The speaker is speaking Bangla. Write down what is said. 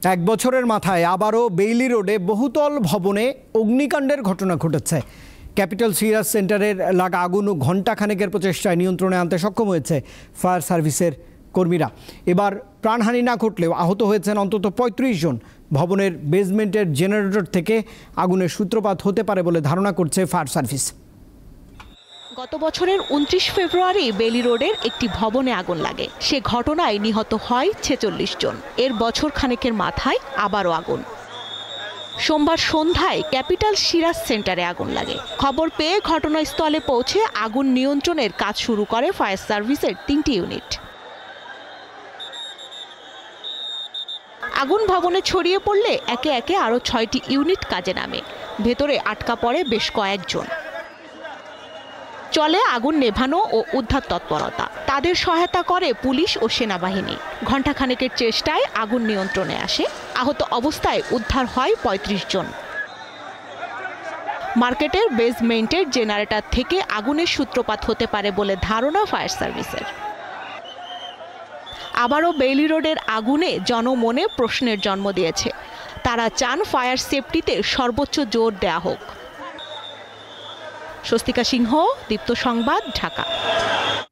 এক বছরের মাথায় আবারও বেইলি রোডে বহুতল ভবনে অগ্নিকাণ্ডের ঘটনা ঘটেছে। ক্যাপিটাল সিরাজ সেন্টারের লাগা আগুন ঘণ্টাখানেকের প্রচেষ্টায় নিয়ন্ত্রণে আনতে সক্ষম হয়েছে ফায়ার সার্ভিসের কর্মীরা। এবার প্রাণহানি না ঘটলেও আহত হয়েছেন অন্তত ৩৫ জন। ভবনের বেসমেন্টের জেনারেটর থেকে আগুনের সূত্রপাত হতে পারে বলে ধারণা করছে ফায়ার সার্ভিস। গত বছরের ২৯ ফেব্রুয়ারি বেইলি রোডের একটি ভবনে আগুন লাগে। সে ঘটনায় নিহত হয় ৪৬ জন। এর বছর খানেকের মাথায় আবারও আগুন। সোমবার সন্ধ্যায় ক্যাপিটাল সিরাজ সেন্টারে আগুন লাগে। খবর পেয়ে ঘটনাস্থলে পৌঁছে আগুন নিয়ন্ত্রণের কাজ শুরু করে ফায়ার সার্ভিসের ৩টি ইউনিট। আগুন ভবনে ছড়িয়ে পড়লে একে একে আরও ৬টি ইউনিট কাজে নামে। ভেতরে আটকা পড়ে বেশ কয়েকজন। চলে আগুন নেভানো ও উদ্ধার তৎপরতা। তাদের সহায়তা করে পুলিশ ও সেনাবাহিনী। ঘণ্টাখানেকের চেষ্টায় আগুন নিয়ন্ত্রণে আসে। আহত অবস্থায় উদ্ধার হয় ৩৫ জন। মার্কেটের বেসমেন্টের জেনারেটর থেকে আগুনের সূত্রপাত হতে পারে বলে ধারণা ফায়ার সার্ভিসের। আবারও বেইলি রোডের আগুনে জনমনে প্রশ্নের জন্ম দিয়েছে। তারা চান ফায়ার সেফটিতে সর্বোচ্চ জোর দেয়া হোক। স্বস্তিকা সিংহ, দীপ্ত সংবাদ, ঢাকা।